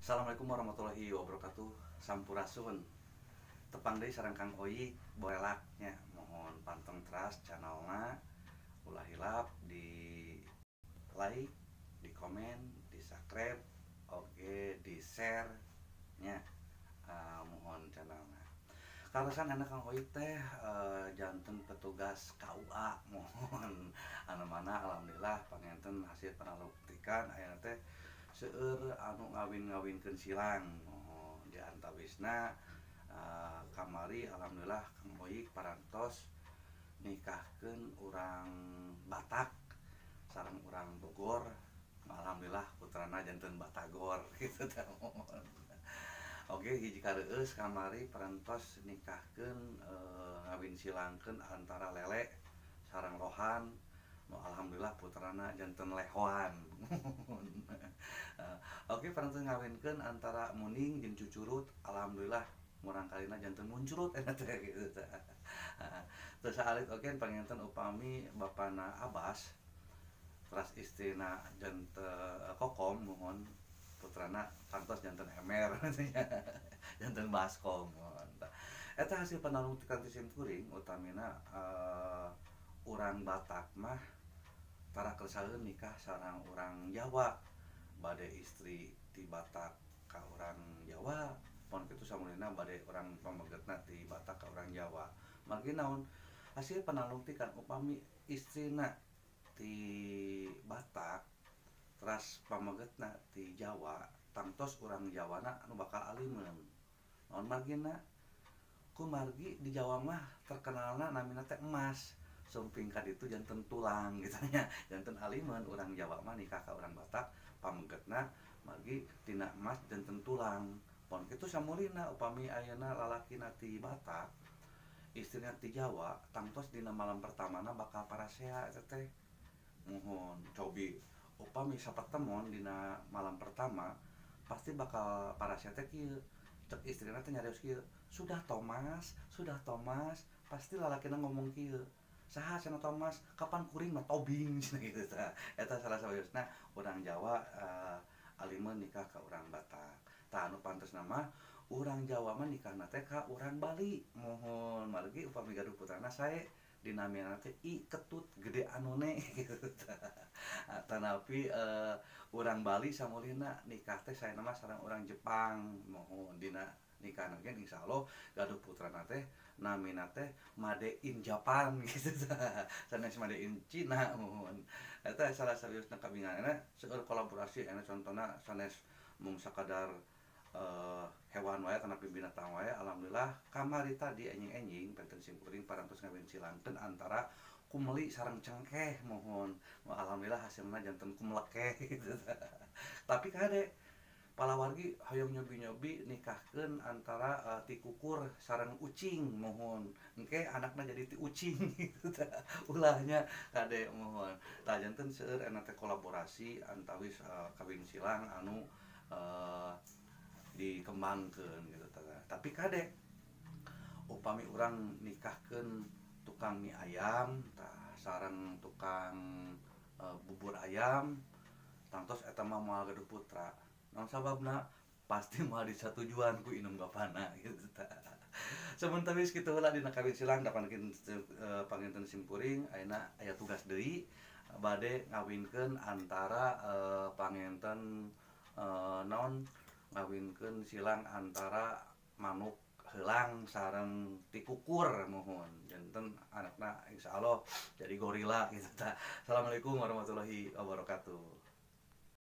Assalamualaikum warahmatullahi wabarakatuh. Sampurasun. Tepang deui sareng Kang Oyi borelaknya. Mohon panteng trust channelna ulah hilap di like, di komen, di subscribe, oke di share nya. Mohon channelna. Karosan anak Kang Oyi teh janten petugas KUA mohon anu mana alhamdulillah panganten hasil panaluktikan aya teh seueur anu ngawin-ngawinkeun silang di antawisna kamari alhamdulillah Kang Oyi parantos nikahkeun urang Batak sareng urang Bogor. Alhamdulillah putrana janten Batagor gitu teh. Oke, hiji kareueus kamari parantos nikahkeun ngawin silangkeun antara Lele sareng Lohan. Alhamdulillah putrana janten Lehoan. Oke, parantos ngawinkeun antara Muning jeung Cucurut. Alhamdulillah murang kalina janten Muncurut eta teh gitu teh. Terus alit oke panginten upami bapana Abbas teras istrina janten Kokom mohon putrana kantos janten Emer janten Baskom mohon. Eta hasil panalungtikan ti simkuring utamina urang Batak mah tara kersaeun nikah sareng urang Jawa bade istri ti Batak ka urang Jawa pon kitu samulina bade urang pamegetna ti Batak ka urang Jawa. Margi naon hasil panalungtikan upami istrina ti Batak teras pamegetna ti Jawa tangtos urang Jawana anu bakal alimeun. Naon margina? Ku margi di Jawa mah terkenalna namina teh emas. Sumping ka ditu janten tulang gitu nya. Janten alimeun urang Jawa mah nikah ka urang Batak pamegetna margi tina emas janten tulang. Pon kitu samulina upami ayeuna lalakina ti Batak istrina ti Jawa tangtos dina malam pertamana bakal parasea eta teh. Mohon cobi upami sapertemon dina malam pertama pasti bakal parasea teh kieu. Cek istrina teh nyarios kieu, "Sudah Thomas, sudah Thomas." Pasti lalakina ngomong kieu. "Saha cenah Thomas? Kapan kuring mah tobing." Cenah kitu tah. Eta salah sawiosna urang Jawa alimeun nikah ka urang Batak. Tah anu pantosna mah urang Jawa mah nikahna teh ka urang Bali. Mohon margi upami gaduh putrana sae dinamiana teh I Ketut Gede Anune gitu tah. Tanapi urang Bali samulina nikah teh saena mah sareng urang Jepang. Mohon dina nikahna ge insyaallah gaduh putrana teh namina teh Made in Japan gitu tah. Sanes Made in Cina mohon. Eta salah sawiosna kabinganana seueur kolaborasi anu contona sanes mung sakadar hewan wae tanapi binatang wae. Alhamdulillah kamari tadi enjing-enjing penten simkuring parantos ngawin silangkeun antara kumeli sareng cengkeh mohon. Alhamdulillah hasilna janten kumlekeh gitu. Tapi kade palawargi hoyong nyobi-nyobi nikahkeun antara ti kukur sareng ucing mohon. Engke anakna jadi ti ucing gitu tah. Ulahnya kade mohon. Tah janten seueur eta teh kolaborasi antawis kawin silang anu dikembangkeun gitu tah. Tapi kade upami urang nikahkeun tukang mie ayam tah sareng tukang bubur ayam tangtos eta mah moal gaduh putra. Naon sababna? Pasti moal disatujuan ku inum bapana gitu tah. Sementara geus kitu heula dina kawin silang da panginten simkuring ayeuna aya tugas deui bade ngawinkeun antara panginten naon ngawinkeun silang antara manuk heulang sareng ti kukur mohon. Janten anakna insyaallah jadi gorila gitu tah. Assalamualaikum warahmatullahi wabarakatuh.